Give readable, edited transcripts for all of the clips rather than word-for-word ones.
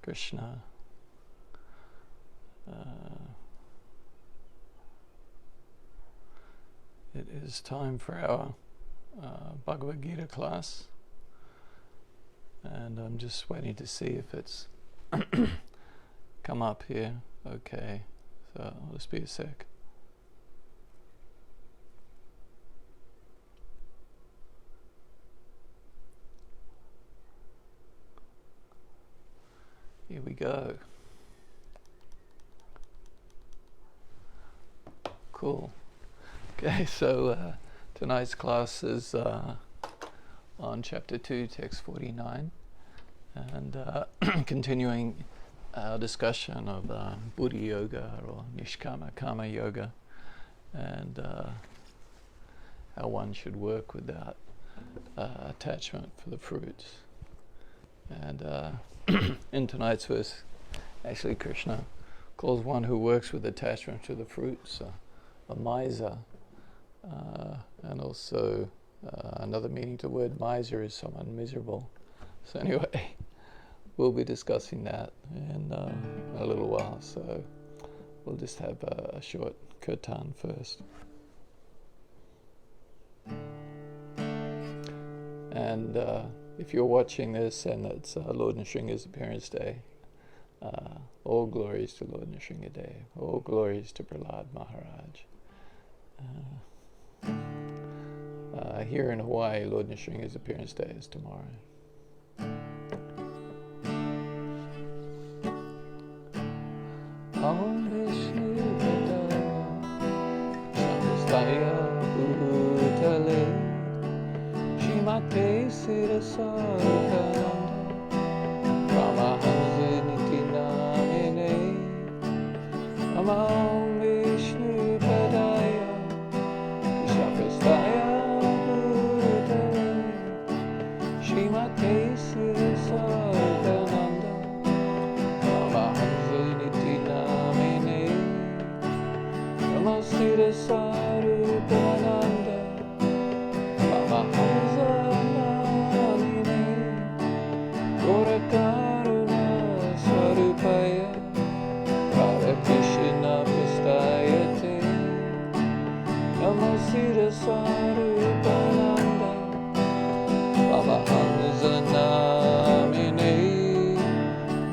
Krishna. It is time for our Bhagavad Gita class, and I'm just waiting to see if it's come up here. Okay, so I'll just be a sec. Here we go. Cool. Okay, so tonight's class is on chapter 2, text 49, and continuing our discussion of Buddha Yoga or Nishkama Kama Yoga, and how one should work without attachment for the fruits. And in tonight's verse, actually Krishna calls one who works with attachment to the fruits a miser, and also another meaning to the word miser is someone miserable. So anyway, we'll be discussing that in a little while, so we'll just have a short kirtan first. And if you're watching this and it's Lord Nrsinga's appearance day, all glories to Lord Nrsinga, all glories to Prahlad Maharaj. Here in Hawaii, Lord Nrsinga's appearance day is tomorrow. Om Vishnu Samastaya Bhutale Shrimate Sirasarananda Ramahansa Niti Namine Om Vishnu Padaya Samastaya Bhutale Shrimate Sirasarananda Ramahansa Niti Namine Namasira Sarupananda Ramahansa Namine Gorakaruna Swarupaya Radha Krishna Prastayate Namasira Sarupananda Ramahansa Namine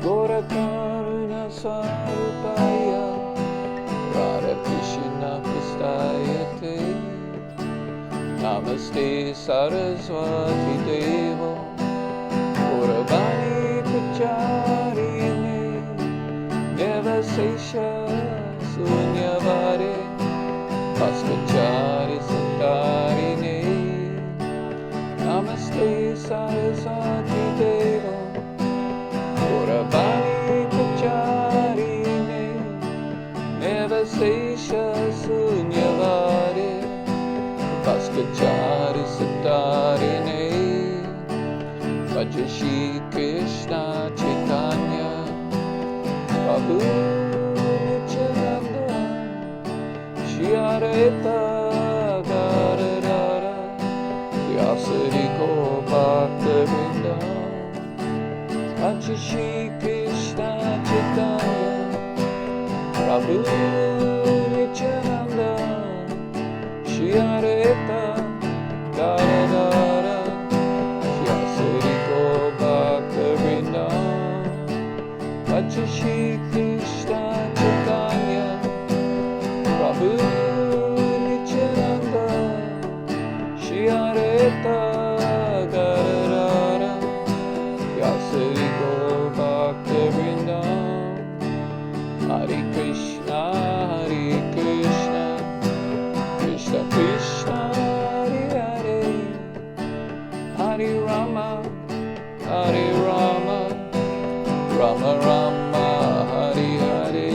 Gorakaruna Swarupaya Radha Krishna Prastayate Namaste Saraswati Devo Gauravani Pracharine Devasesha Sunyavare Bhaskachari Santarine Namaste Saraswati Devo Gauravani Pracharine Devasesha Sunyavare Bhaskachari Santarine Bhaja Shri Krishna Chaitanya Prabhu Nityananda Shri Advaita Gadadhara Vyasari Bhakta Vrinda Bhaja Shri Krishna Chaitanya Prabhu Nityananda Shri Advaita Gadadhara Vyasari Bhakta Vrinda Bhaja Shri Krishna Chaitanya Prabhu Nityananda Shri Advaita Gadadhara Vyasari Bhakta Vrinda Hare Krishna Krishna Krishna Hare Hare Hare Rama Rama Rama Hare Hare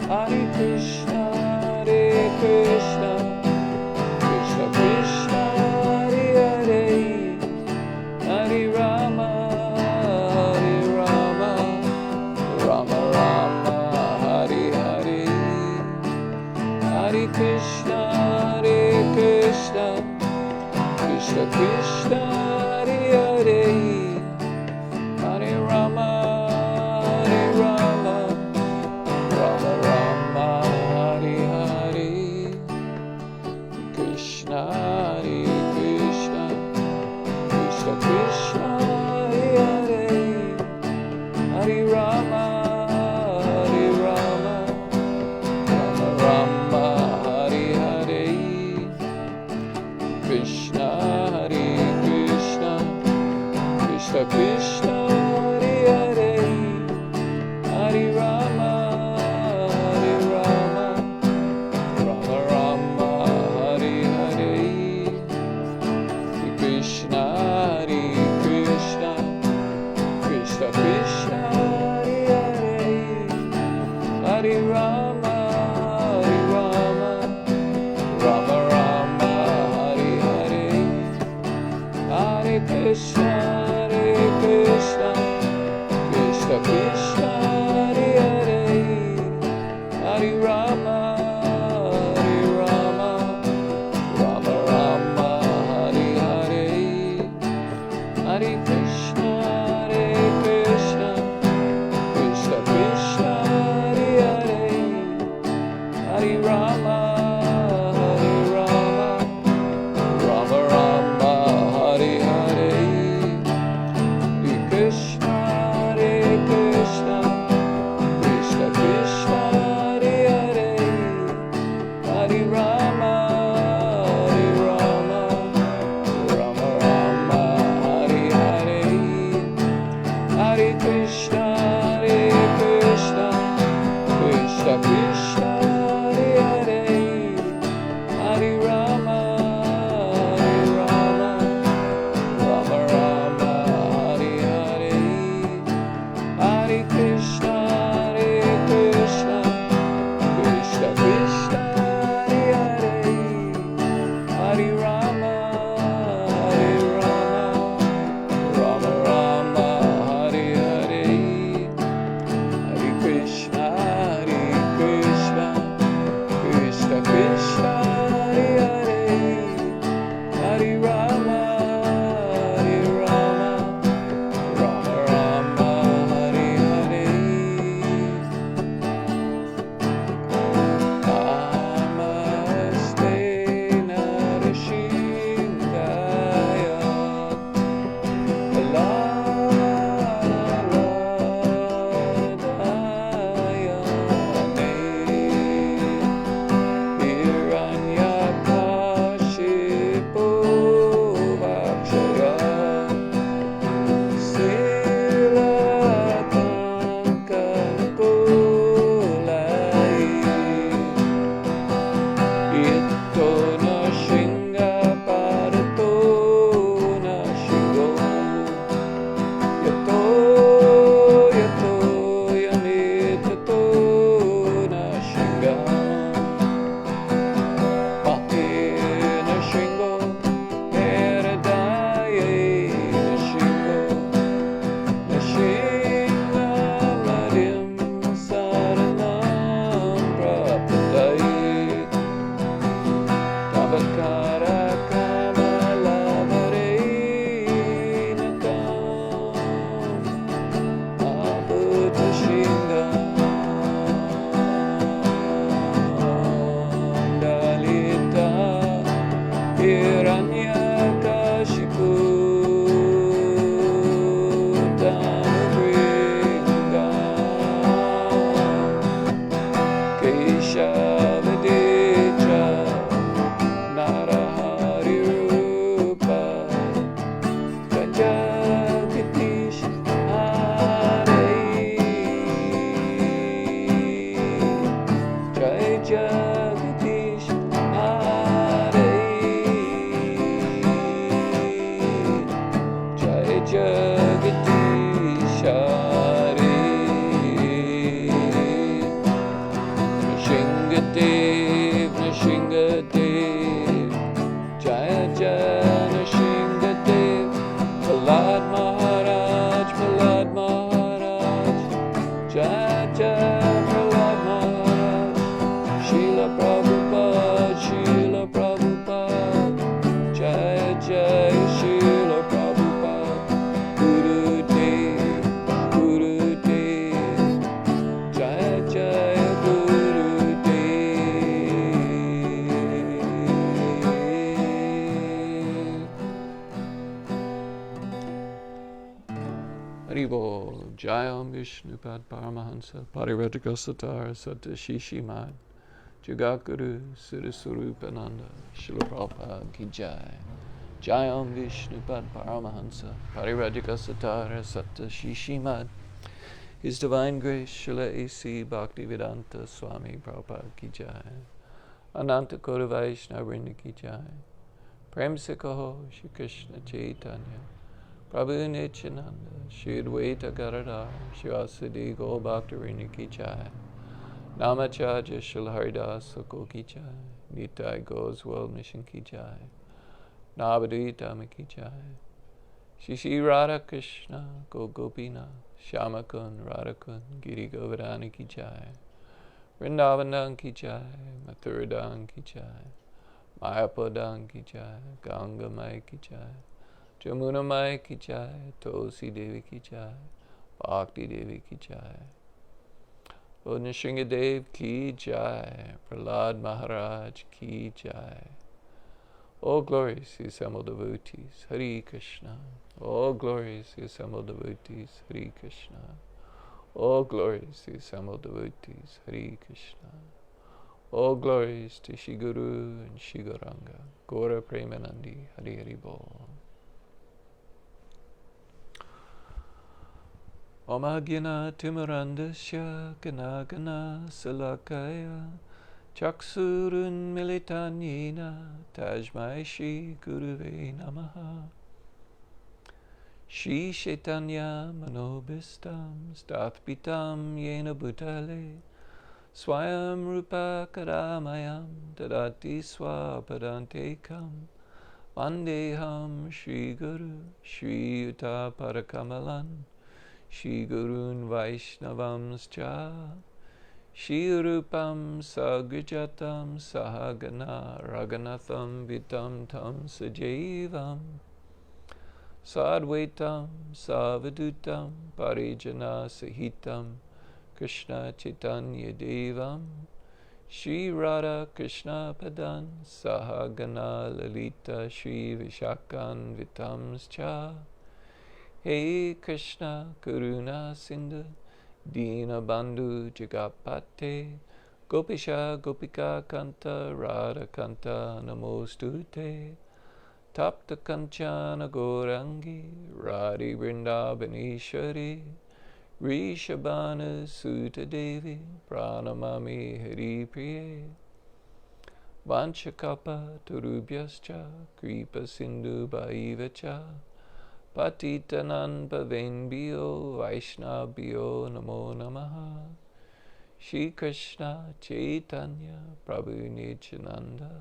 Hare Krishna Krishna Krishna Hare Hare Hare Rama Rama Rama Hare Hare Hare Krishna Krishna Krishna Hare Hare Hare Rama Krishna Krishna Hare Hare, Hare Rama Hare Rama, Rama Rama Hare Hare, Hare Krishna Krishna Krishna Hare Hare, Hare Rama Hare Rama, Rama Rama Hare Hare, Hare Krishna Krishna Krishna Hare Hare, Hare Rama Hare Rama, Rama Rama Hare Hare, Hare Krishna Krishna Krishna Hare Hare, Hare Rama Hare Rama, Rama Rama Hare Hare, Hare Krishna Krishna Krishna Hare Hare, Hare Rama Hare Rama, Rama Rama Hare Hare, Hare Krishna Krishna Krishna Hare Hare, Hare Rama Hare Rama, Rama Rama Hare Hare, Hare Krishna Krishna Krishna Hare Hare, Hare Rama Hare Rama, Rama Rama Hare Hare. Namaste Narashinhaya, Laladayane, Hiranyakashipu Vakshaya, Silakankankulai, Ito na shinga parato na shingo, Yato yanitato na shinga, Pati na shingo, Heradaye na shingo, na shinga marim saranam prapatay, Tabakara Kamala Varenakam, Abhuta Shingam, Dalita Hiranyakashipu Dhamavringam, Keshavaditra Narahari Rupa, Jagadish Hare, Jai Jagadish Hare, Jai Jagadish Hare, Nishingadev Nishingadev, Jaya Jaya Nishingadev, Prahlad Maharaj, Jaya Jaya Prahlad Maharaj, Srila Prabhupada, Jaya Jaya Srila Prabhupada, Gurudev, Jaya Jaya Gurudev. Haribo, Jayam Vishnupad Paramahansa, Parivrajagasatar Satta Shishimad, Jagakuru Siddhaswarupananda, Srila Prabhupada Ki Jai. Jayam Vishnupad Paramahansa, Parivrajagasatar Satta Shishimad, His Divine Grace Srila A.C. Bhaktivedanta Swami Prabhupada Ki Jai. Ananta Kota Vaishnava Vrinda Ki Jai. Prem Se Kaho Shri Krishna Chaitanya Prabhu Nityananda, Shri Advaita Gadadhar, Shivasadi Gaur Bhaktarini Ki Jai, Namacharya Shri Haridas Thakur Ki Jai, Nitai Gaur's World Mission Ki Jai, Navadvita Ki Jai, Shri Shri Radha Krishna Go Gopinath, Shyamakun Radhakun Giri Govardhana Ki Jai, Vrindavanam Ki Jai, Mathuradam Ki Jai, Mayapadam Ki Jai, Ganga Mai Ki Jai, Jamuna Mai Ki Jai, Tulsi Devi Ki Jai, Bhakti Devi Ki Jai, Lord Nrsingadev Ki Jai, Prahlad Maharaj Ki Jai. All glories to the assembled devotees, Hare Krishna. All glories to the assembled devotees, Hare Krishna. All glories to the assembled devotees, Hare Krishna. All glories to Shri Guru and Shri Gauranga, Gaura Premanandi, Hare Hare Bol. Om Agena Timurandasya Ganagana Salakaya Chaksurun Militanyena Tajmai Shri Guruve Namaha. Shri Chaitanya Manobhistam Statpitam Yena Bhutale Swayam Rupa Karamayam Dadati Swapadantekam Vandeham Shri Guru Shri Yuta Parakamalan Shri Gurun Vaishnavamscha Shri Rupam Sagrijatam Sahagana Raghunatham Vitam Tam Sajevam Sadvaitam Savadutam Parijana Sahitam Krishna Chaitanya Devam Shri Radha Krishna Padan Sahagana Lalita Shri Vishakan Vitamscha Hey Krishna Karuna Sindhu Dina Bandhu Jagapate Gopisha Gopika Kanta Radha Kanta Namostute Tapta Kanchana Gorangi Radhi Vrindavaneshwari Rishabhana Sutta Devi Pranamami Hari Priye Vanchakapa Turubhyascha Kripa Sindhu Bhaivacha Patitanam Pavenbhyo Vaishnavbhyo Namo Namaha. Shri Krishna Chaitanya Prabhu Nityananda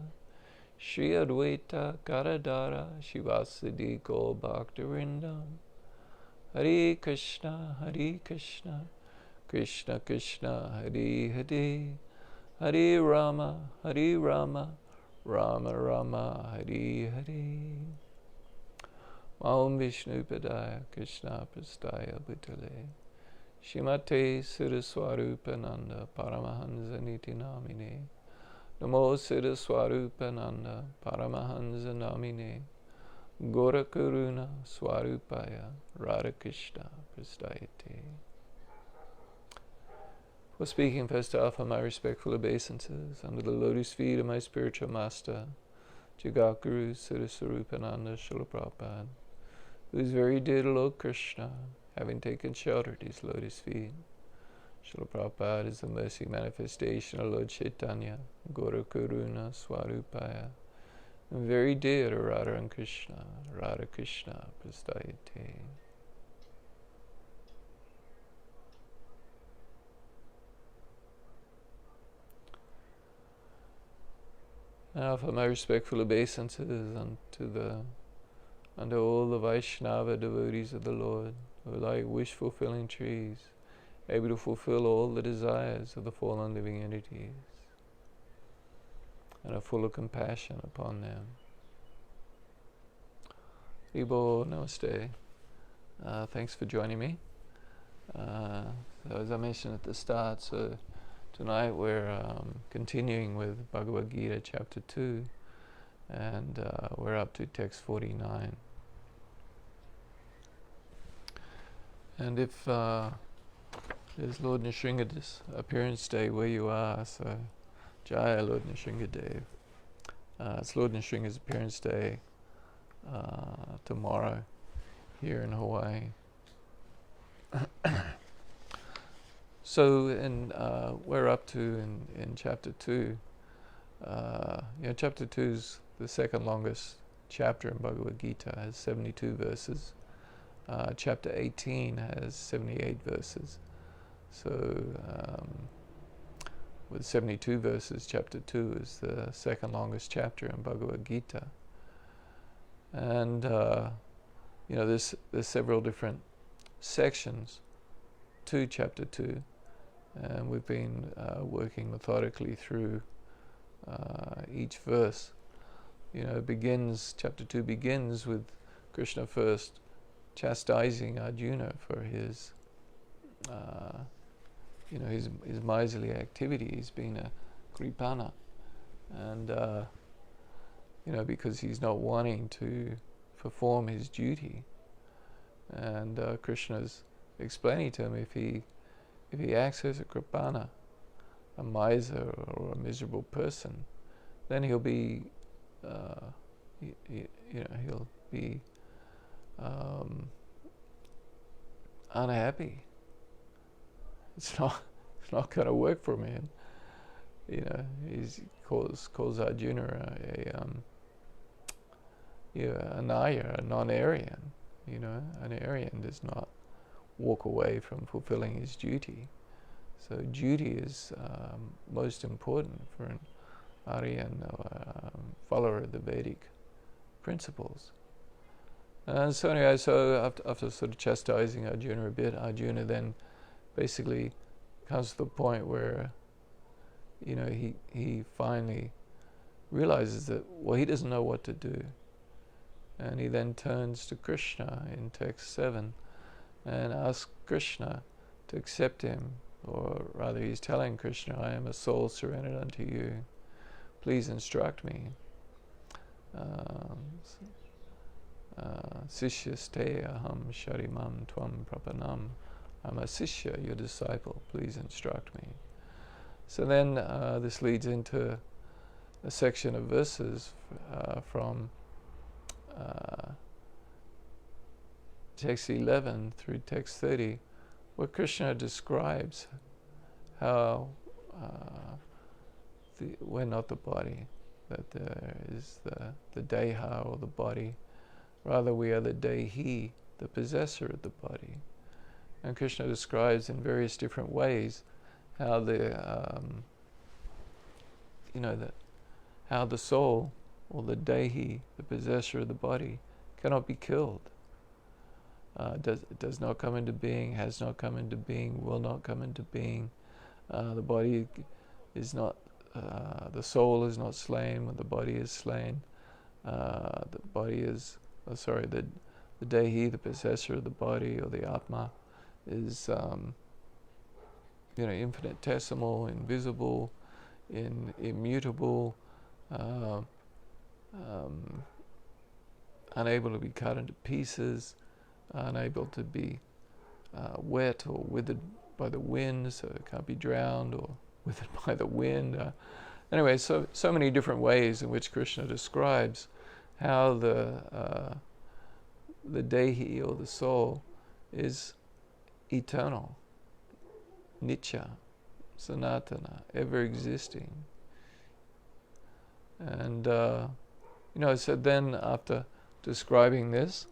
Shri Advaita Gadadhara Shivasadi Gaur Bhaktarindam. Hare Krishna Krishna Krishna Hare Hare Hare Rama Rama Rama Hare Hare. Om Vishnu Padaya Krishna Prastaya Bhutale Shrimate Siddhaswarupananda Paramahansa Niti Namine Namo Siddhaswarupananda Paramahansa Namine Gora Karuna Swarupaya Radha Krishna Prastayate. For speaking first to offer my respectful obeisances under the lotus feet of my spiritual master, Jagatguru Siddhaswarupananda Srila Prabhupada, who is very dear to Lord Krishna, having taken shelter at his lotus feet. Srila Prabhupada is the mercy manifestation of Lord Chaitanya, Gaura Karuna Swarupaya, and very dear to Radha and Krishna, Radha Krishna Prastayate. I offer my respectful obeisances unto all the Vaishnava devotees of the Lord, who are like wish-fulfilling trees, able to fulfill all the desires of the fallen living entities, and are full of compassion upon them. Ibo, namaste. Thanks for joining me. So as I mentioned at the start, so tonight we're continuing with Bhagavad Gita chapter 2, and we're up to text 49. And if there's Lord Nrsingadev appearance day where you are, so Jaya Lord Nrsingadev. It's Lord Nrsinga's appearance day tomorrow here in Hawaii. So we're up to in chapter 2. Chapter 2 is the second longest chapter in Bhagavad Gita. It has 72 verses. chapter 18 has 78 verses. So with 72 verses, chapter 2 is the second longest chapter in Bhagavad Gita. And there's several different sections to chapter 2, and we've been working methodically through each verse. Chapter 2 begins with Krishna first chastising Arjuna for his miserly activities, being a kripana, and because he's not wanting to perform his duty. And Krishna's explaining to him, if he acts as a kripana, a miser or a miserable person, then he'll be he'll be unhappy. It's not going to work for him. He calls Arjuna a Naya, a non-Aryan. An Aryan does not walk away from fulfilling his duty. So duty is most important for an Aryan follower of the Vedic principles. And so anyway, after sort of chastising Arjuna a bit, Arjuna then basically comes to the point where he finally realizes that, well, he doesn't know what to do. And he then turns to Krishna in text 7 and asks Krishna to accept him, or rather he's telling Krishna, I am a soul surrendered unto you, please instruct me. Sishyaste aham sharimam tvam prapanam. I'm a Sishya, your disciple, please instruct me. So then this leads into a section of verses from text 11 through text 30, where Krishna describes how we're not the body, that there is the deha, or the body. Rather, we are the dehi, the possessor of the body. And Krishna describes in various different ways how how the soul, or the dehi, the possessor of the body, cannot be killed. Does not come into being, has not come into being, will not come into being. The body is not, the soul is not slain when the body is slain. The body is, the dehi, the possessor of the body, or the atma, is infinitesimal, invisible, immutable, unable to be cut into pieces, unable to be wet or withered by the wind, so it can't be drowned or withered by the wind. Anyway, so many different ways in which Krishna describes how the dehi, or the soul, is eternal, nitya, sanatana, ever existing. And so then after describing this,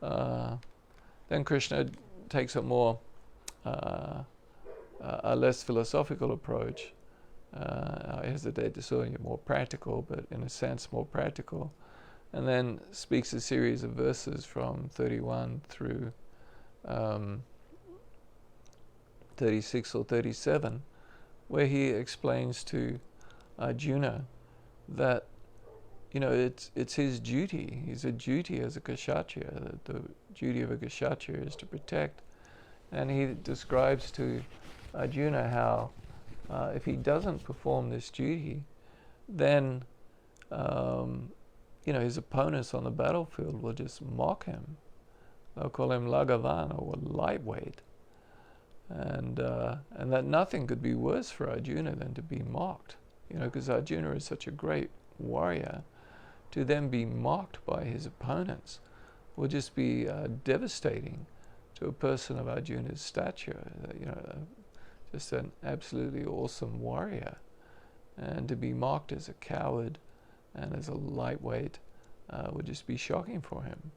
then Krishna takes a more a less philosophical approach. I hesitate to say more practical, but in a sense more practical, and then speaks a series of verses from 31 through 36 or 37, where he explains to Arjuna that it's his duty. He's a duty as a kshatriya. The duty of a kshatriya is to protect. And he describes to Arjuna how if he doesn't perform this duty, then his opponents on the battlefield will just mock him. They'll call him lagavan, or lightweight. And that nothing could be worse for Arjuna than to be mocked. Because Arjuna is such a great warrior. To then be mocked by his opponents will just be devastating to a person of Arjuna's stature. Just an absolutely awesome warrior. And to be mocked as a coward and as a lightweight would just be shocking for him.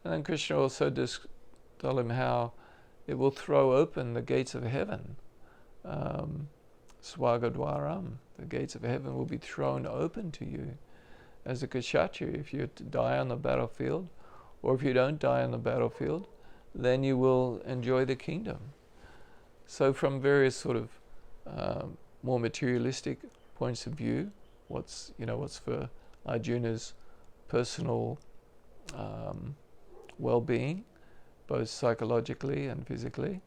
And then Krishna also told him how it will throw open the gates of heaven. Swagadwaram, the gates of heaven will be thrown open to you as a kshatriya. If you die on the battlefield, or if you don't die on the battlefield, then you will enjoy the kingdom. So from various sort of more materialistic points of view, what's for Arjuna's personal well-being, both psychologically and physically,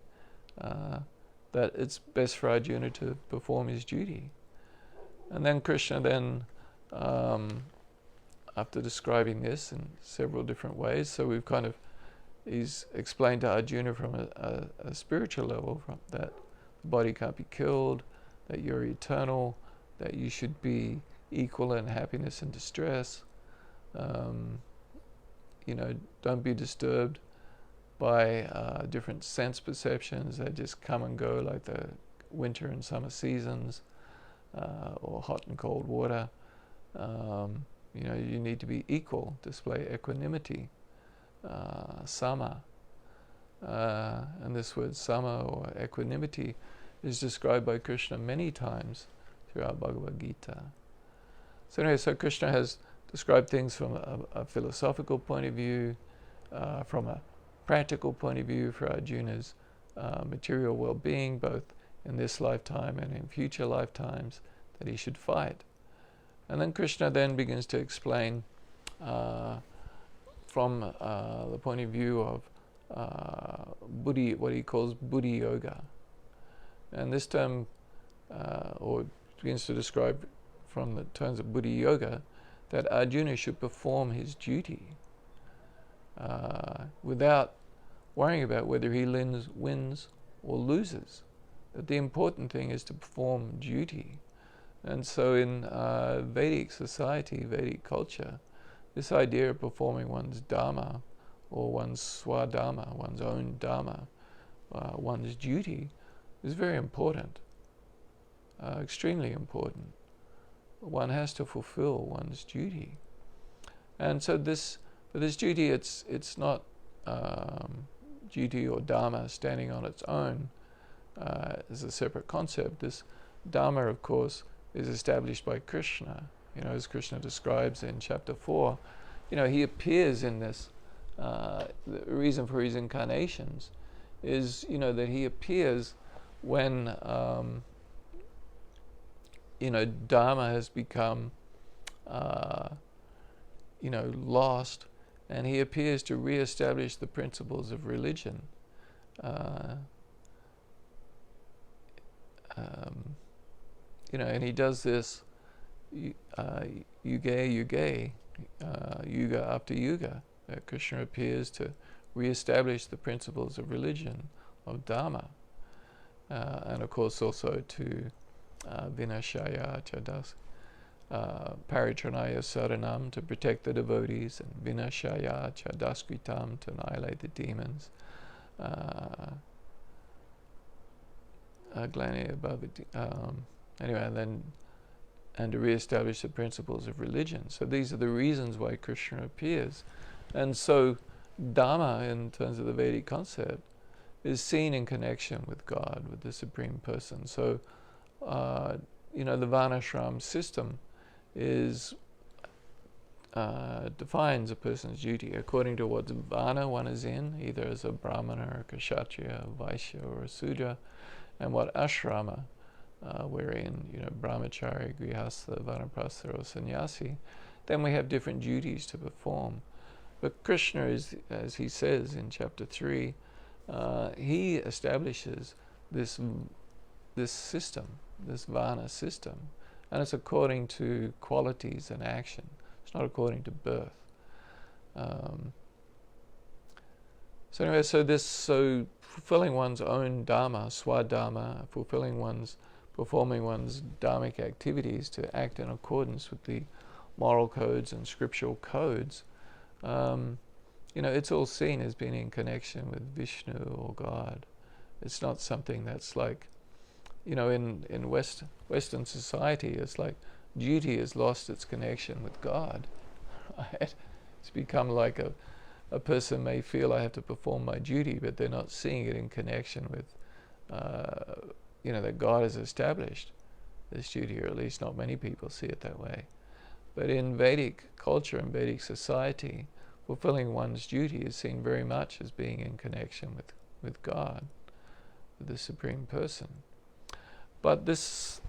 that it's best for Arjuna to perform his duty. And then Krishna then, after describing this in several different ways, so he's explained to Arjuna from a spiritual level, from that the body can't be killed, that you're eternal, that you should be equal in happiness and distress. Don't be disturbed by different sense perceptions that just come and go, like the winter and summer seasons, or hot and cold water. You need to be equal, display equanimity, sama. And this word sama, or equanimity, is described by Krishna many times throughout Bhagavad Gita. So anyway, so Krishna has described things from a philosophical point of view, from a practical point of view for Arjuna's material well-being, both in this lifetime and in future lifetimes, that he should fight. And then Krishna then begins to explain from the point of view of buddhi, what he calls buddhi yoga. And this term, or begins to describe from the terms of buddhi yoga, that Arjuna should perform his duty without worrying about whether he wins or loses. That the important thing is to perform duty. And so in Vedic society, Vedic culture, this idea of performing one's dharma, or one's swadharma, one's own dharma, one's duty, is very important, extremely important. One has to fulfill one's duty. And so for this duty, it's not duty or dharma standing on its own as a separate concept. This dharma, of course, is established by Krishna. As Krishna describes in chapter 4, he appears in this. The reason for his incarnations is, that he appears when, dharma has become, lost, and he appears to re-establish the principles of religion. And he does this yuga after yuga. Krishna appears to re-establish the principles of religion, of dharma, and of course also to vinashaya chadas, paritranaya saranam, to protect the devotees, and vinashaya chadaskritam, to annihilate the demons, and to re-establish the principles of religion. So these are the reasons why Krishna appears. And so Dharma, in terms of the Vedic concept, is seen in connection with God, with the Supreme Person. So, the Varnashram system defines a person's duty according to what Varna one is in, either as a Brahmana, a Kshatriya, a Vaishya, or a Sudra, and what ashrama we're in, Brahmachari, Grihastha, Vanaprastha, or Sannyasi. Then we have different duties to perform. But Krishna is, as he says in chapter 3, he establishes this system, this Varna system, and it's according to qualities and action. It's not according to birth. So fulfilling one's own dharma, swadharma, performing one's dharmic activities to act in accordance with the moral codes and scriptural codes, it's all seen as being in connection with Vishnu or God. It's not something that's like, in Western society, it's like duty has lost its connection with God. Right? It's become like a person may feel I have to perform my duty, but they're not seeing it in connection with, that God has established this duty, or at least not many people see it that way. But in Vedic culture and Vedic society, fulfilling one's duty is seen very much as being in connection with God, with the Supreme Person. But this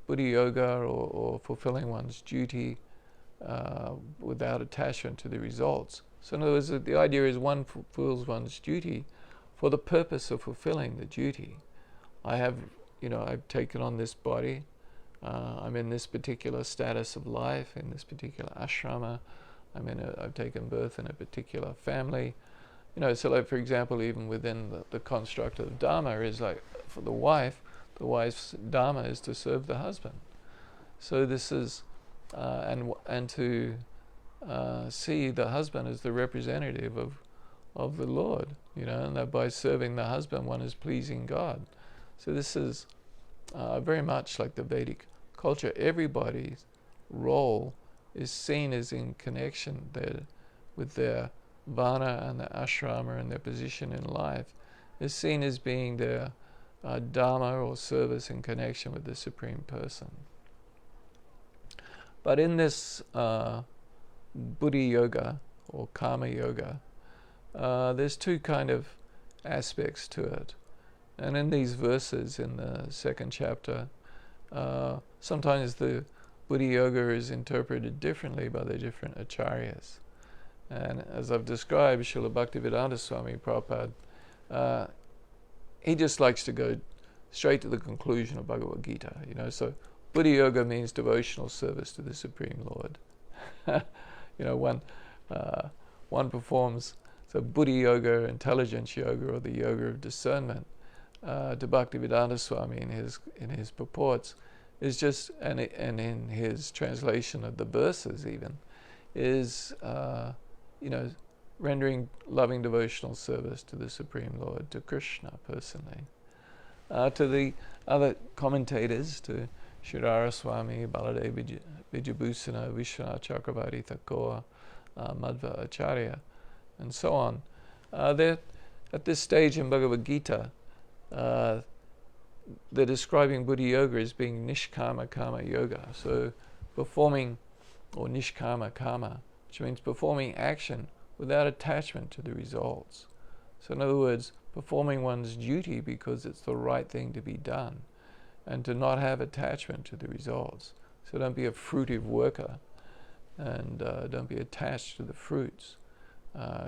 Buddhi Yoga, or fulfilling one's duty without attachment to the results. So in other words, the idea is one fulfills one's duty for the purpose of fulfilling the duty. I've taken on this body. I'm in this particular status of life, in this particular ashrama. I've taken birth in a particular family. So like, for example, even within the construct of Dharma is like, for the wife's Dharma is to serve the husband. So this is, and to see the husband as the representative of the Lord, and that by serving the husband one is pleasing God. So this is very much like the Vedic culture. Everybody's role is seen as in connection with their varna and their ashrama and their position in life, is seen as being their dharma or service in connection with the Supreme Person. But in this Buddhi Yoga or Karma Yoga, there's two kind of aspects to it. And in these verses in the second chapter, sometimes the Buddhi Yoga is interpreted differently by the different acharyas. And as I've described, Srila Bhaktivedanta Swami Prabhupada, he just likes to go straight to the conclusion of Bhagavad Gita. So Buddhi Yoga means devotional service to the Supreme Lord. One performs, so Buddhi Yoga, intelligence yoga, or the yoga of discernment, to Bhaktivedanta Swami in his purports, is just, and in his translation of the verses even, is rendering loving devotional service to the Supreme Lord, to Krishna personally. To the other commentators, to Shridhara Swami, Baladev Vijabhusana, Vishwanath Chakravarti Thakur, Madhva Acharya, and so on. They're at this stage in Bhagavad Gita, they're describing Buddhi Yoga as being Nishkama Karma Yoga. So performing, or Nishkama Karma, which means performing action without attachment to the results. So in other words, performing one's duty because it's the right thing to be done, and to not have attachment to the results. So don't be a fruitive worker, and don't be attached to the fruits.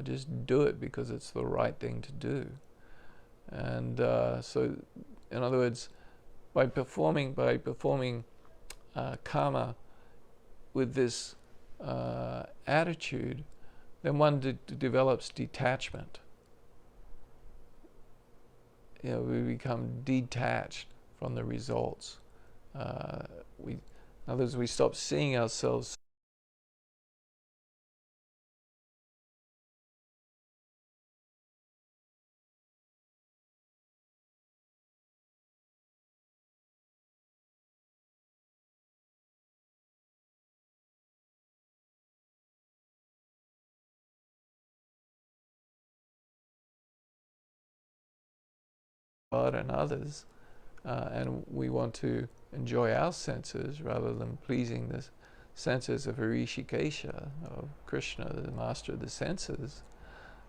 Just do it because it's the right thing to do. And so, in other words, by performing karma with this attitude, then one develops detachment. We become detached from the results. In other words, we stop seeing ourselves God and others, and we want to enjoy our senses rather than pleasing the senses of Hrishikesha, of Krishna, the master of the senses,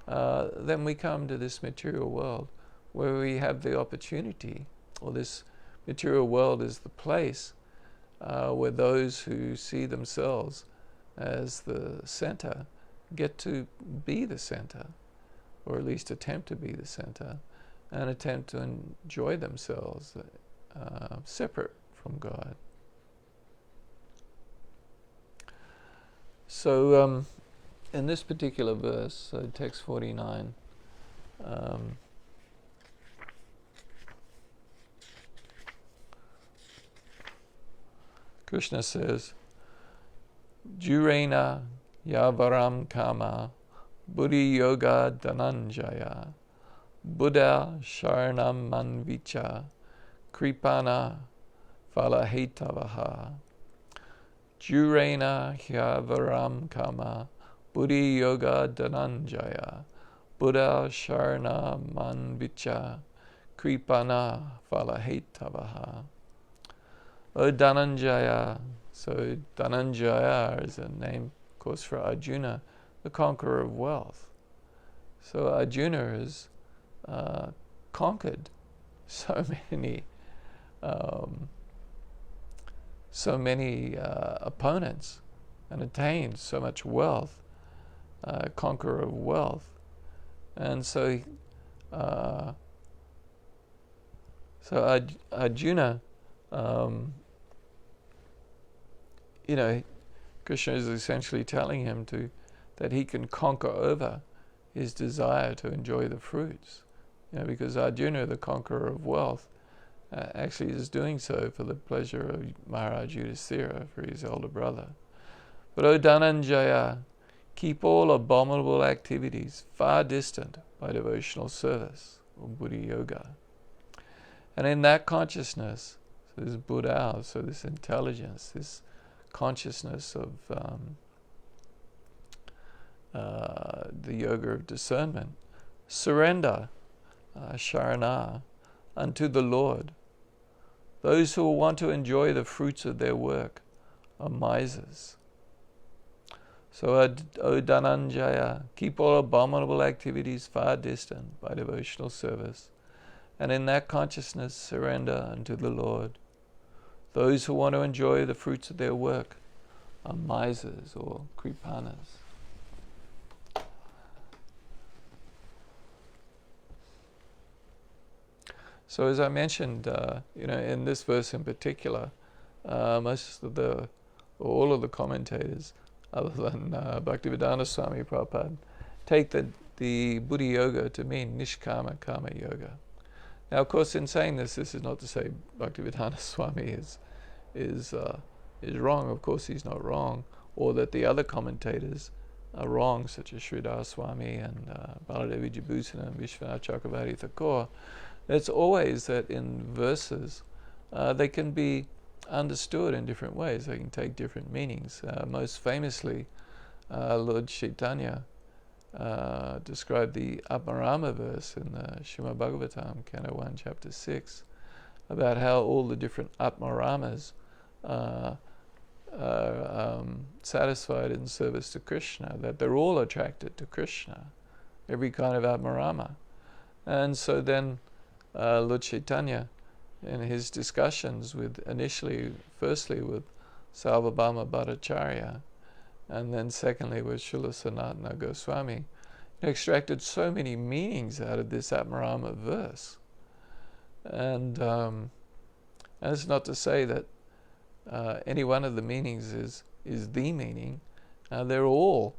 then we come to this material world where we have the opportunity, or this material world is the place where those who see themselves as the center get to be the center, or at least attempt to be the center, and attempt to enjoy themselves separate from God. So in this particular verse, text 49, Krishna says, Jurena Yavaram Kama Buddhi Yoga Dhananjaya Buddha Sharanam Manvicha Kripana Falahetavaha Jurena Hyavaram Kama Buddhi Yoga Dhananjaya Buddha Sharana Manvicha Kripana Phalahitavaha. O Dhanañjaya. So Dhanañjaya is a name, of course, for Arjuna, the conqueror of wealth. So Arjuna has conquered so many opponents and attained so much wealth, conqueror of wealth. And so Arjuna, Krishna is essentially telling him that he can conquer over his desire to enjoy the fruits. Because Arjuna, the conqueror of wealth, actually is doing so for the pleasure of Maharaj Yudhisthira, for his elder brother. But O Dhanañjaya, keep all abominable activities far distant by devotional service, or Buddhi Yoga. And in that consciousness, so this Buddha, so this intelligence, this consciousness of the yoga of discernment, surrender, sharana, unto the Lord. Those who want to enjoy the fruits of their work are misers. So, O Dhanañjaya, keep all abominable activities far distant by devotional service, and in that consciousness surrender unto the Lord. Those who want to enjoy the fruits of their work are misers or kripanas. So as I mentioned, in this verse in particular, all of the commentators, other than Bhaktivedanta Swami Prabhupada, take the Buddhi Yoga to mean Nishkama Karma Yoga. Now, of course, in saying this is not to say Bhaktivedanta Swami is wrong. Of course, he's not wrong, or that the other commentators are wrong, such as Sridhar Swami and Baladevi Jibusana and Vishwanath Chakravarti Thakur. It's always that in verses they can be understood in different ways. They can take different meanings. Most famously, Lord Chaitanya described the Atmarama verse in the Srimad Bhagavatam, Canto 1, Chapter 6, about how all the different Atmaramas are satisfied in service to Krishna, that they're all attracted to Krishna, every kind of Atmarama. And so then Lord Chaitanya, in his discussions firstly with Sarvabhauma Bhattacharya, and then secondly with Srila Sanatana Goswami, extracted so many meanings out of this Atmarama verse. And it's not to say that any one of the meanings is the meaning. They're all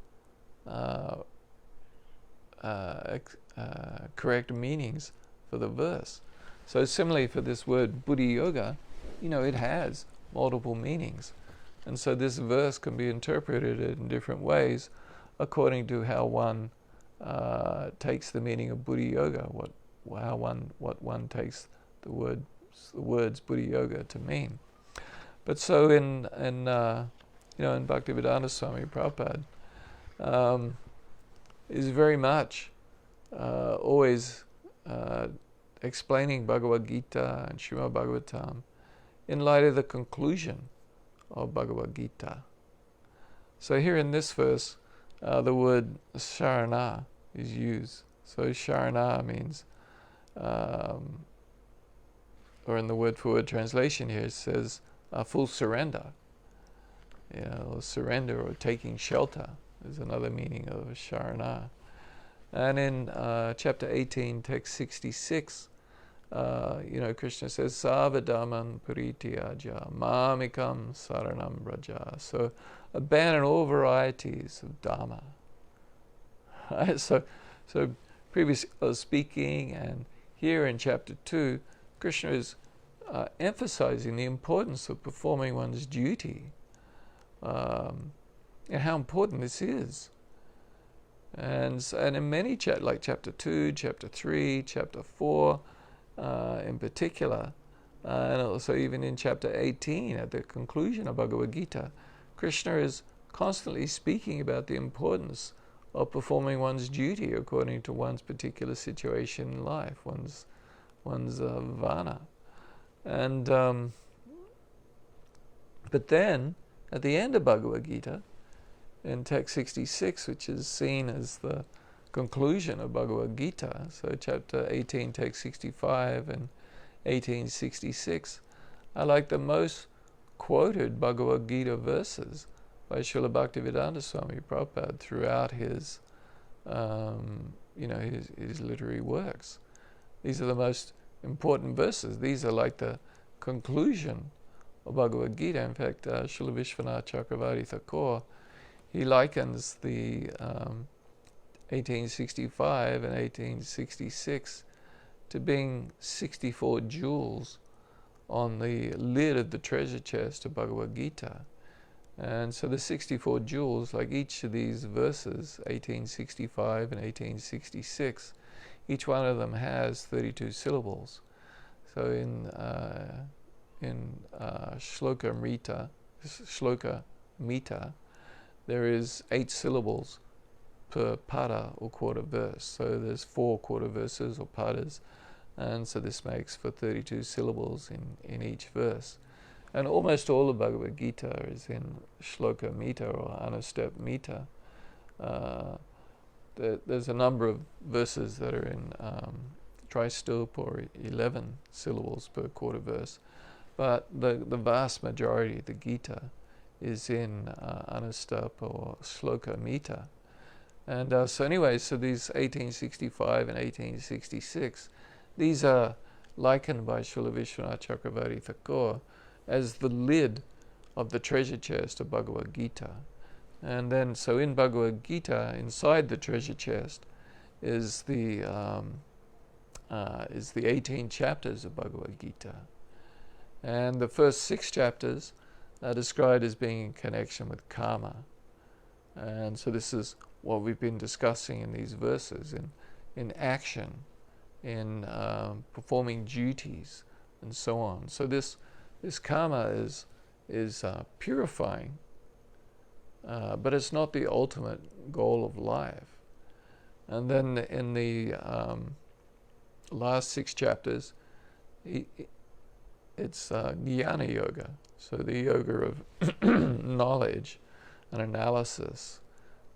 correct meanings for the verse. So similarly for this word Buddhi Yoga, it has multiple meanings. And so this verse can be interpreted in different ways according to how one takes the meaning of Buddhi Yoga, what one takes the words Buddhi Yoga to mean. But so in Bhaktivedanta Swami Prabhupada is very much always explaining Bhagavad Gita and Srimad Bhagavatam in light of the conclusion of Bhagavad Gita. So here in this verse, the word sharana is used. So sharana means, or in the word-for-word translation here, it says full surrender. Or surrender or taking shelter is another meaning of sharana. And in chapter 18, text 66, Krishna says, Savadaman Puritiyaja, Mamikam Saranam Braja. So abandon all varieties of Dharma. So previous speaking, and here in chapter 2, Krishna is emphasizing the importance of performing one's duty, and how important this is. And in many like chapter 2, chapter 3, chapter 4 in particular, and also even in chapter 18 at the conclusion of Bhagavad Gita, Krishna is constantly speaking about the importance of performing one's duty according to one's particular situation in life, one's vana. And but then, at the end of Bhagavad Gita, in text 66, which is seen as the conclusion of Bhagavad Gita, so chapter 18, text 65 and 1866, are like the most quoted Bhagavad Gita verses by Srila Bhaktivedanta Swami Prabhupada throughout his literary works. These are the most important verses. These are like the conclusion of Bhagavad Gita. In fact, Srila Vishwanath Chakravarti Thakur, he likens the 1865 and 1866 to being 64 jewels on the lid of the treasure chest of Bhagavad Gita. And so the 64 jewels, like each of these verses, 1865 and 1866, each one of them has 32 syllables. So in Shloka Mita, there is 8 syllables per pada or quarter verse. So there's 4 quarter verses or padas, and so this makes for 32 syllables in each verse. And almost all of Bhagavad Gita is in Shloka Mita or Anustep Mita. There's a number of verses that are in Tristup or 11 syllables per quarter verse, but the vast majority of the Gita is in Anustup or Shloka Mita. And so these 1865 and 1866, these are likened by Srila Vishwanath Chakravarti Thakur as the lid of the treasure chest of Bhagavad Gita. And then, so in Bhagavad Gita, inside the treasure chest, is the 18 chapters of Bhagavad Gita. And the first 6 chapters are described as being in connection with karma. And so this is what we've been discussing in these verses, in action, in performing duties, and so on. So this karma is purifying, but it's not the ultimate goal of life. And then in the last 6 chapters, it's Jnana Yoga, so the yoga of knowledge and analysis.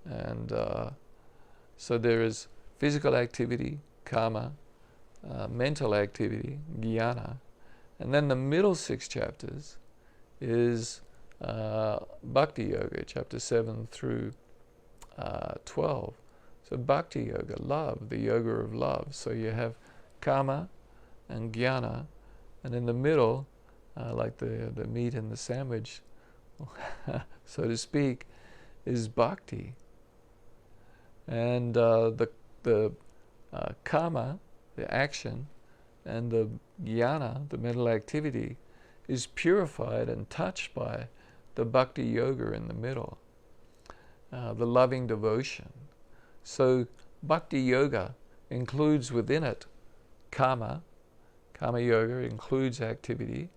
And so there is physical activity, karma, mental activity, jnana, and then the middle 6 chapters is Bhakti Yoga, chapter 7 through 12. So Bhakti Yoga, love, the yoga of love. So you have karma and jnana, and in the middle, like the meat in the sandwich, so to speak, is bhakti. And the karma, the action, and the jnana, the mental activity, is purified and touched by the bhakti yoga in the middle, the loving devotion. So bhakti yoga includes within it karma. Karma yoga includes activity,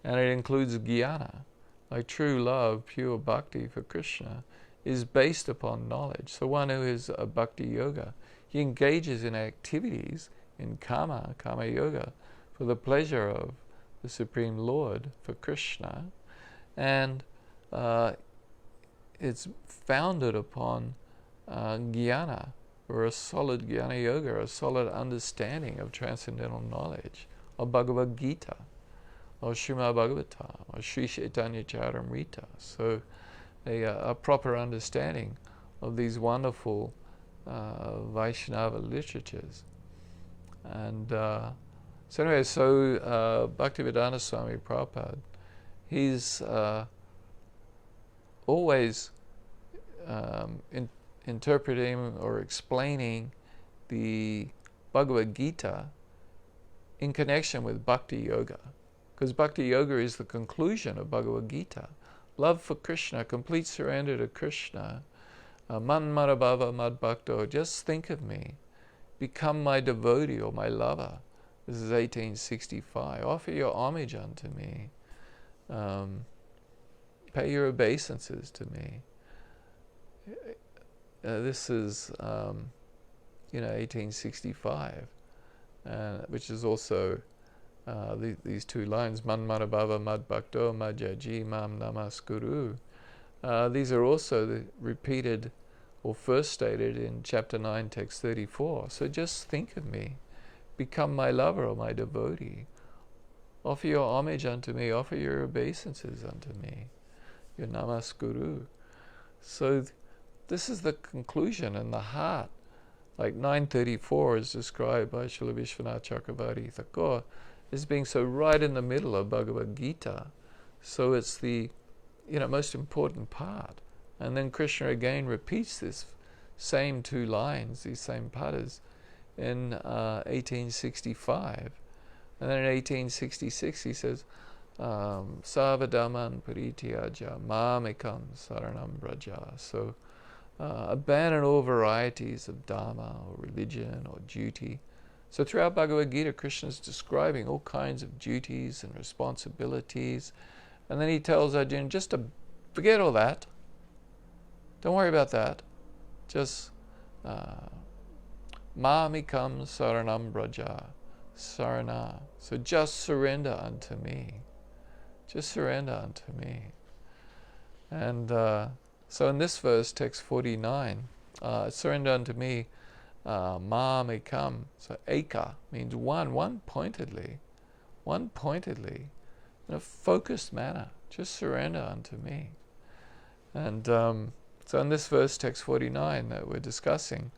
and it includes jnana. Like true love, pure bhakti for Krishna, is based upon knowledge. So one who is a bhakti yoga, he engages in activities in karma yoga, for the pleasure of the Supreme Lord, for Krishna, and it's founded upon jnana, or a solid jnana yoga, a solid understanding of transcendental knowledge, of Bhagavad Gita, or Srimad Bhagavatam, or Sri Chaitanya Charitamrita. So a proper understanding of these wonderful Vaishnava literatures. And so Bhaktivedanta Swami Prabhupada, he's always interpreting or explaining the Bhagavad Gita in connection with Bhakti Yoga, because Bhakti Yoga is the conclusion of Bhagavad Gita. Love for Krishna, complete surrender to Krishna, man marabhava mad bhakto, just think of me, become my devotee or my lover. This is 1865. Offer your homage unto me. pay your obeisances to me. This is, 1865, which is also these two lines, Man Manabhava Mad Bhakto Madhyaji Mam Namaskuru. These are also repeated or first stated in chapter 9, text 34. So just think of me, become my lover or my devotee. Offer your homage unto me, offer your obeisances unto me, your namaskuru. So this is the conclusion and the heart. Like 934 is described by Srila Vishwanath Chakravarti Thakur as being so right in the middle of Bhagavad Gita. So it's the most important part. And then Krishna again repeats this same two lines, these same padas, in 1865. And then in 1866 he says, Savadaman Parityaja Mamekam Saranam Braja. So abandon all varieties of dharma or religion or duty. So throughout Bhagavad Gita, Krishna is describing all kinds of duties and responsibilities. And then he tells Arjuna just to forget all that. Don't worry about that. Just Mamikam Saranam Braja. Sarana. So just surrender unto me. Just surrender unto me. And so in this verse, text 49, surrender unto me, Mamikam. So eka means one pointedly, in a focused manner. Just surrender unto me. And so in this verse, text 49 that we're discussing,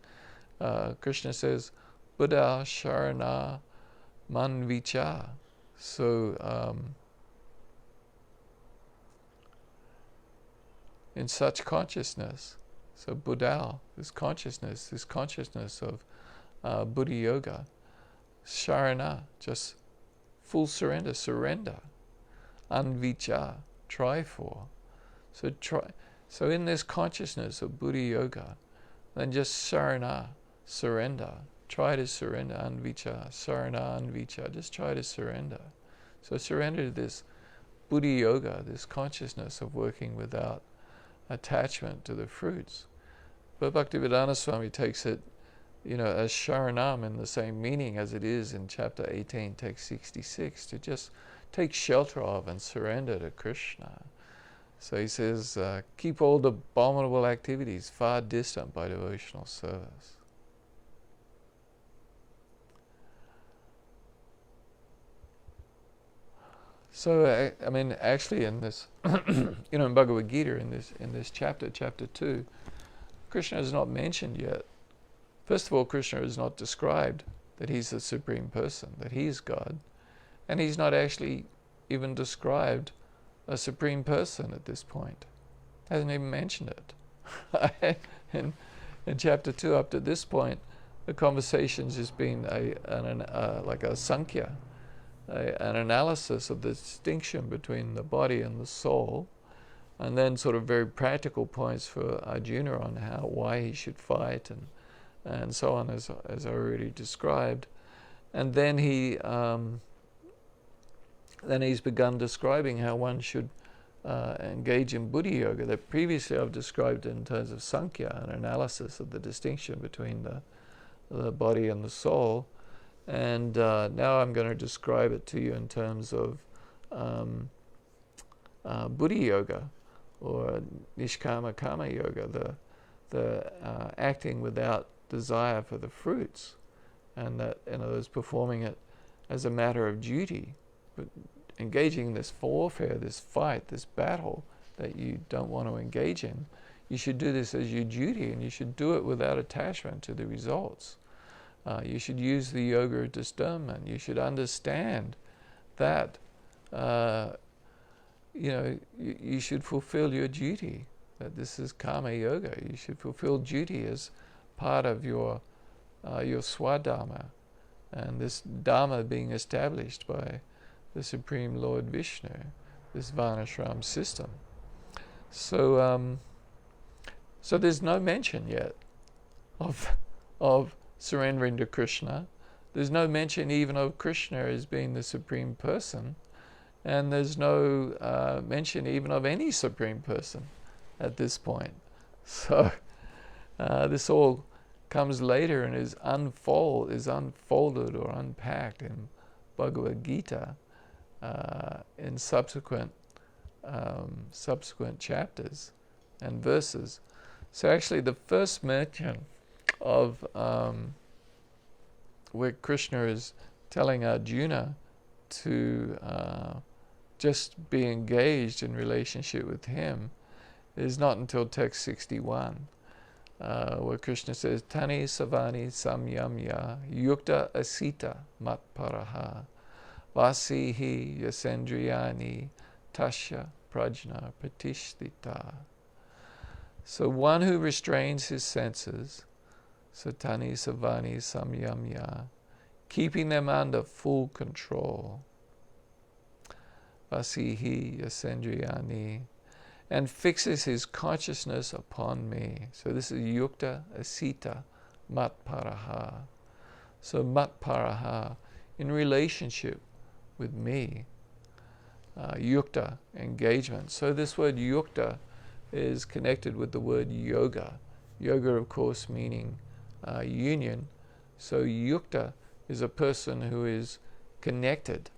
Krishna says, Buddha Sharana Manvicha. So in such consciousness, so Buddha, this consciousness of Buddhi Yoga, Sharana, just full surrender, Anvicha, try for. So in this consciousness of Buddhi Yoga, then just Sarana, surrender. Try to surrender, Anvicha, Sarana, Anvicha. Just try to surrender. So surrender to this Buddhi Yoga, this consciousness of working without attachment to the fruits. But Bhaktivedanta Swami takes it, as Sharanam in the same meaning as it is in chapter 18, text 66, to just take shelter of and surrender to Krishna. So he says, keep all the abominable activities far distant by devotional service. So, actually in this, in Bhagavad Gita, in this chapter 2, Krishna is not mentioned yet. First of all, Krishna is not described that he's the Supreme Person, that he is God. And he's not actually even described a Supreme Person at this point. Hasn't even mentioned it. in chapter 2, up to this point, the conversation's just been like a Sankhya, an analysis of the distinction between the body and the soul, and then sort of very practical points for Arjuna on why he should fight and so on, as I already described. And then he's begun describing how one should engage in Buddhi Yoga, that previously I've described in terms of Sankhya, an analysis of the distinction between the body and the soul. And now I'm going to describe it to you in terms of Buddhi Yoga, or Nishkama Kama Yoga, the acting without desire for the fruits, and that, in other words, performing it as a matter of duty, but engaging in this warfare, this fight, this battle that you don't want to engage in. You should do this as your duty, and you should do it without attachment to the results. You should use the yoga of discernment. You should understand that you should fulfill your duty, that this is karma yoga. You should fulfill duty as part of your swadharma, and this dharma being established by the Supreme Lord Vishnu, this Varnashram system. So there's no mention yet of surrendering to Krishna. There's no mention even of Krishna as being the Supreme Person. And there's no mention even of any Supreme Person at this point. So this all comes later and is unfolded or unpacked in Bhagavad Gita in subsequent chapters and verses. So actually the first mention of where Krishna is telling Arjuna to just be engaged in relationship with him is not until text 61, where Krishna says, Tani savani samyamya yukta asita matparaha vasihi yasendriyani tasya prajna pratishtita. So one who restrains his senses, satani savani samyamya, keeping them under full control, vasihi yasendriyani, and fixes his consciousness upon me. So this is yukta asita matparaha. So matparaha, in relationship with me. Yukta, engagement. So this word yukta is connected with the word yoga. Yoga, of course, meaning union. So yukta is a person who is connected,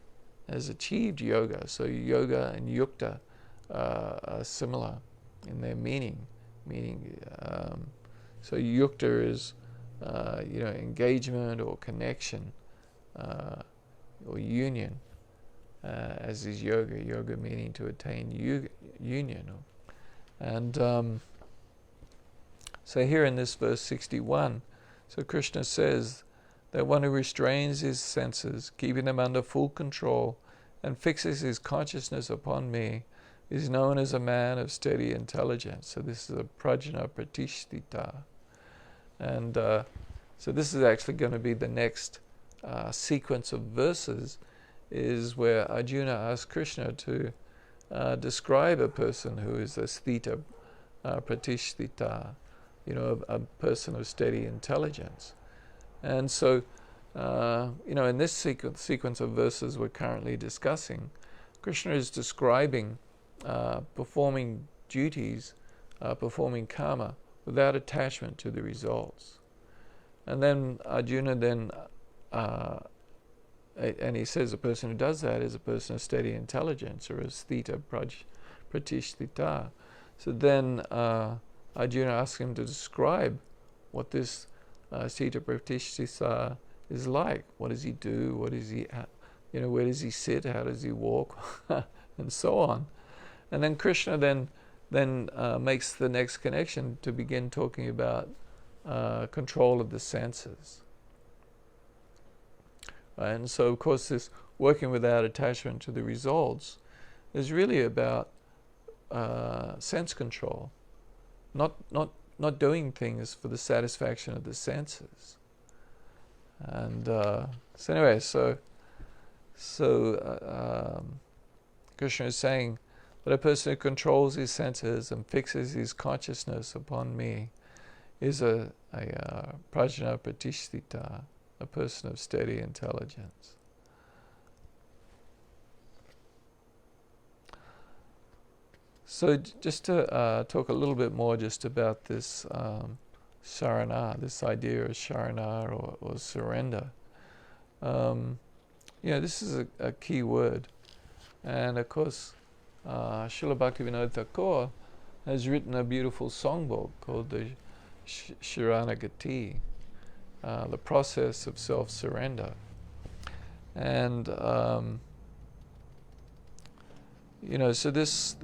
has achieved yoga. So yoga and yukta are similar in their meaning. So yukta is engagement or connection or union, as is yoga. Yoga meaning to attain union. And so here in this verse 61, so Krishna says that one who restrains his senses, keeping them under full control, and fixes his consciousness upon me, is known as a man of steady intelligence. So this is a prajna pratishtita. And so this is actually going to be the next sequence of verses, is where Arjuna asks Krishna to describe a person who is a sthita pratishtita, a person of steady intelligence. And so, in this sequence of verses we're currently discussing, Krishna is describing performing duties, performing karma, without attachment to the results. And then Arjuna and he says a person who does that is a person of steady intelligence, or a sthita pratishtita. So then Arjuna asks him to describe what this sthita pratishtita is like. What does he do? What is he, where does he sit? How does he walk? And so on. And then Krishna then makes the next connection to begin talking about control of the senses. And so, of course, this working without attachment to the results is really about sense control, not doing things for the satisfaction of the senses. And so anyway, Krishna is saying that a person who controls his senses and fixes his consciousness upon me is a prajna pratishtita, a person of steady intelligence. So just to talk a little bit more just about this sharana, this idea of sharana or surrender. This is a key word. And of course, Srila Bhaktivinoda Thakur has written a beautiful songbook called the Sharanagati, the process of self-surrender. And so this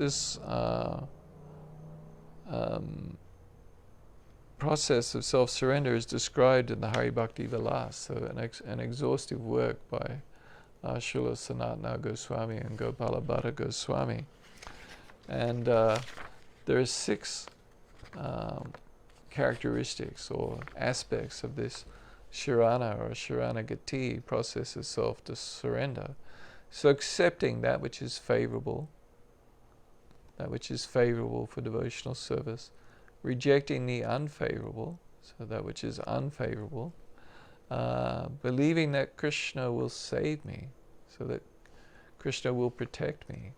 process of self-surrender is described in the Hari Bhakti Vilas, so an exhaustive work by Srila Sanatana Goswami and Gopala Bhatta Goswami. And there are 6 characteristics or aspects of this Sharana or Sharanagati, process of self-surrender. So accepting that which is favorable for devotional service, rejecting the unfavorable, so that which is unfavorable, believing that Krishna will save me, so that Krishna will protect me.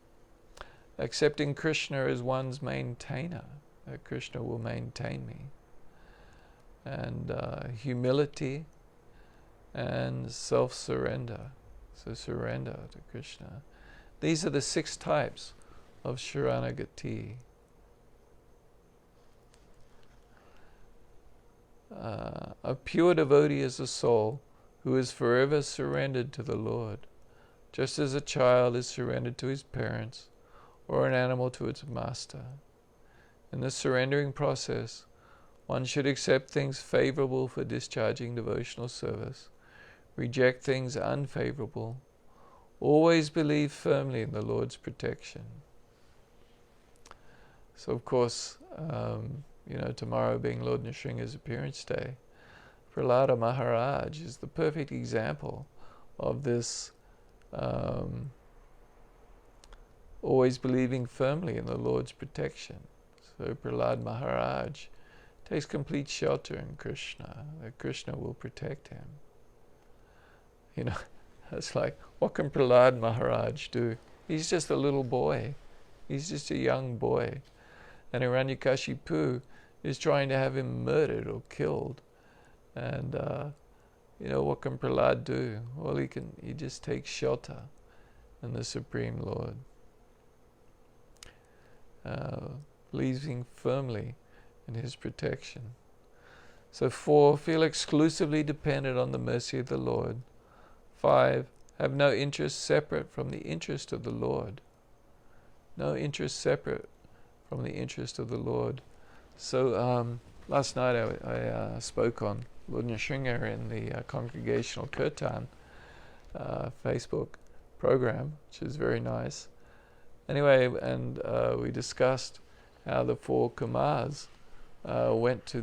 Accepting Krishna as one's maintainer, that Krishna will maintain me. And humility and self-surrender. So surrender to Krishna. These are the 6 types of Sharanagati. A pure devotee is a soul who is forever surrendered to the Lord, just as a child is surrendered to his parents or an animal to its master. In the surrendering process, one should accept things favorable for discharging devotional service, reject things unfavorable, always believe firmly in the Lord's protection. So of course, tomorrow being Lord Nrsimha's appearance day, Prahlada Maharaj is the perfect example of this always believing firmly in the Lord's protection. So Prahlada Maharaj takes complete shelter in Krishna, that Krishna will protect him. It's like, what can Prahlada Maharaj do? He's just a little boy. He's just a young boy. And Hiranyakashipu is trying to have him murdered or killed. And, what can Prahlad do? Well, he just takes shelter in the Supreme Lord. Believing firmly in his protection. So 4, feel exclusively dependent on the mercy of the Lord. 5, have no interest separate from the interest of the Lord. No interest separate from the interest of the Lord. So last night I spoke on Lord Nrsimha in the Congregational Kirtan Facebook program, which is very nice. Anyway, and we discussed how the 4 Kumars went to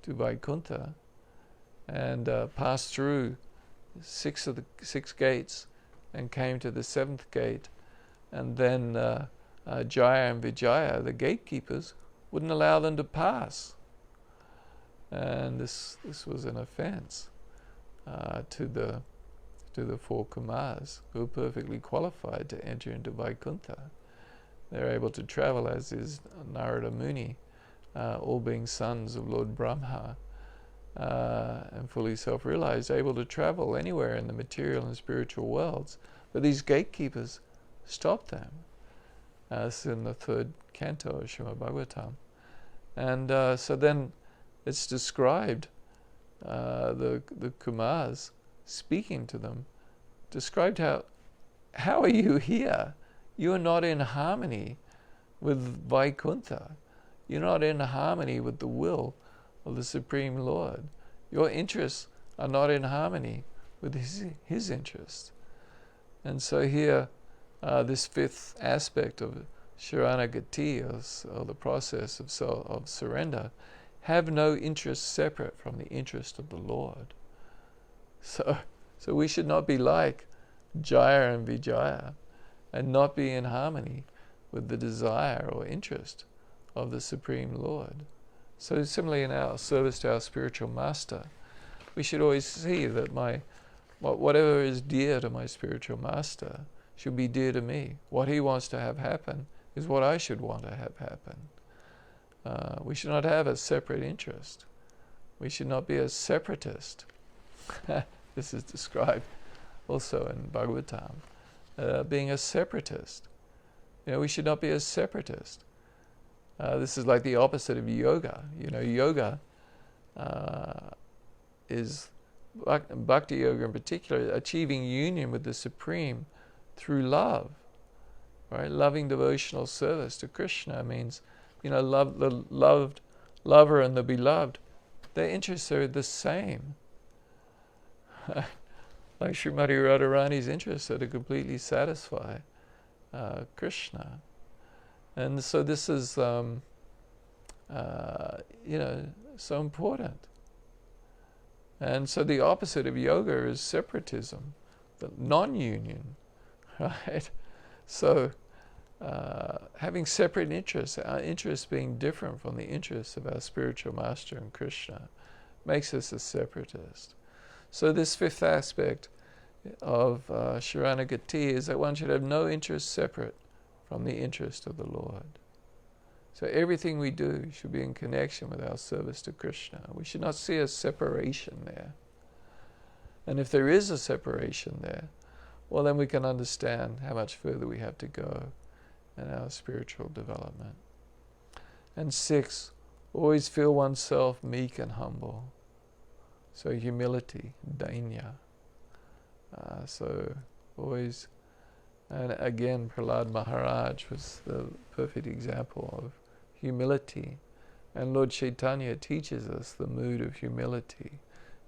Vaikuntha and passed through 6 of the 6 gates and came to the 7th gate, and then Jaya and Vijaya, the gatekeepers, wouldn't allow them to pass, and this was an offense to the 4 Kumars, who were perfectly qualified to enter into Vaikuntha. They're able to travel, as is Narada Muni, all being sons of Lord Brahma, and fully self-realized, able to travel anywhere in the material and spiritual worlds. But these gatekeepers stopped them. As in the 3rd canto of Srimad Bhagavatam. And so then it's described, the Kumars speaking to them, described how are you here? You are not in harmony with Vaikuntha. You're not in harmony with the will of the Supreme Lord. Your interests are not in harmony with his interests. And so here, this 5th aspect of Sharanagati, or the process of surrender, have no interest separate from the interest of the Lord. So we should not be like Jaya and Vijaya and not be in harmony with the desire or interest of the Supreme Lord. So similarly in our service to our spiritual master, we should always see that whatever is dear to my spiritual master should be dear to me. What he wants to have happen is what I should want to have happen. We should not have a separate interest. We should not be a separatist. This is described also in Bhagavatam. Being a separatist. We should not be a separatist. This is like the opposite of yoga. Yoga is, Bhakti Yoga in particular, achieving union with the Supreme through love. Right? Loving devotional service to Krishna means, love the loved lover and the beloved. Their interests are the same. Like Srimati Radharani's interests are to completely satisfy Krishna. And so this is, so important. And so the opposite of yoga is separatism, the non-union, right? So having separate interests, our interests being different from the interests of our spiritual master and Krishna, makes us a separatist. So this 5th aspect of Sharanagati is that one should have no interest separate from the interest of the Lord. So everything we do should be in connection with our service to Krishna. We should not see a separation there. And if there is a separation there, well, then we can understand how much further we have to go in our spiritual development. And 6, always feel oneself meek and humble. So humility, dainya. So always, and again, Prahlad Maharaj was the perfect example of humility. And Lord Chaitanya teaches us the mood of humility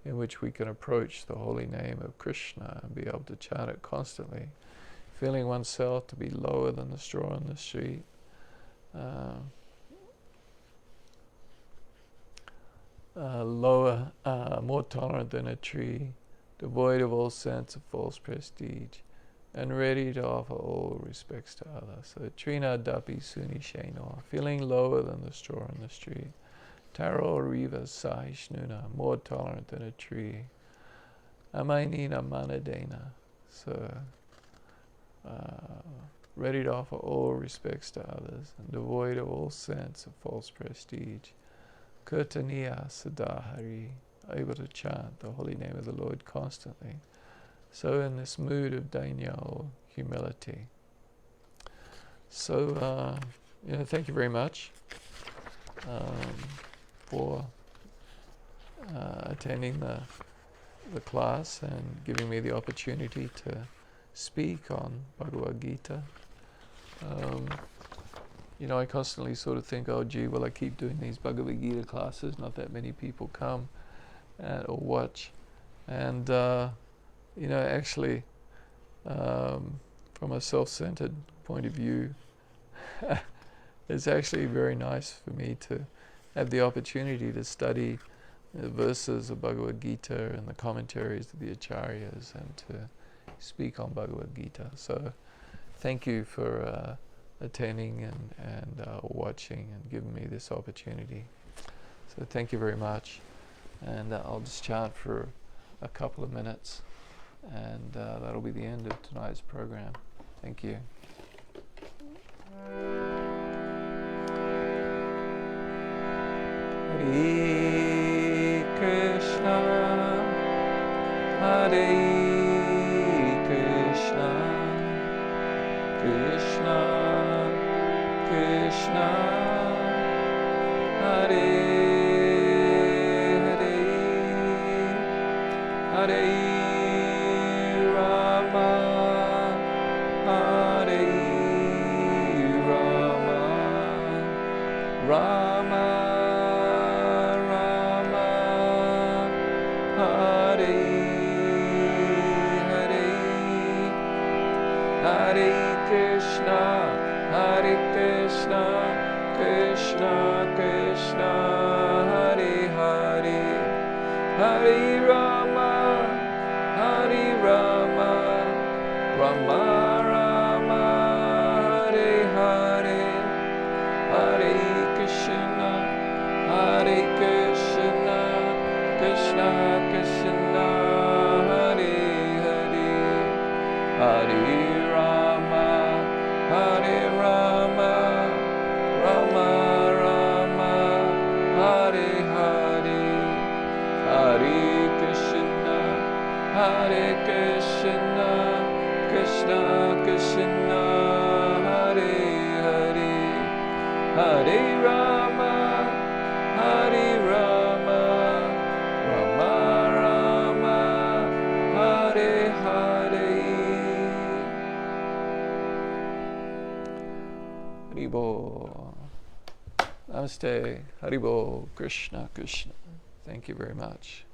in which we can approach the holy name of Krishna and be able to chant it constantly, feeling oneself to be lower than the straw on the street, lower, more tolerant than a tree, devoid of all sense of false prestige, and ready to offer all respects to others. So Trina Dapi Suni Sheno, feeling lower than the straw on the street. Taro Riva Sahishnuna, more tolerant than a tree. Amainina Manadena, so ready to offer all respects to others, and devoid of all sense of false prestige. Kirtaniya Sadahari, able to chant the holy name of the Lord constantly. So in this mood of dainya, or humility. So, thank you very much for attending the class and giving me the opportunity to speak on Bhagavad Gita. I constantly sort of think, oh gee, will I keep doing these Bhagavad Gita classes? Not that many people come or watch. And, actually, from a self-centered point of view, it's actually very nice for me to have the opportunity to study the verses of Bhagavad Gita and the commentaries of the Acharyas and to speak on Bhagavad Gita. So thank you for attending and watching and giving me this opportunity. So thank you very much. And I'll just chant for a couple of minutes, and that'll be the end of tonight's program. Thank you. Hare Krishna, Hare Krishna, Krishna Krishna, Hare Hare, Hare Rama, Hare Rama, Rama Rama, Hare Hare, Hare Krishna, Hare Krishna, Krishna Krishna, Hare Hare, Hare Rama, Hare Rama, Rama Rama, Hare Hare, Hare Krishna, Hare Krishna, Krishna Krishna, Hare Hare, Hare Rama, Hare Rama, Rama Rama, Hare Hare, Hare Krishna, Hare Krishna, Krishna Krishna, Hare Hare, Hare Rama, Hare Rama, Rama Rama, Hare Hare. Haribo. Namaste. Haribo. Krishna Krishna. Thank you very much.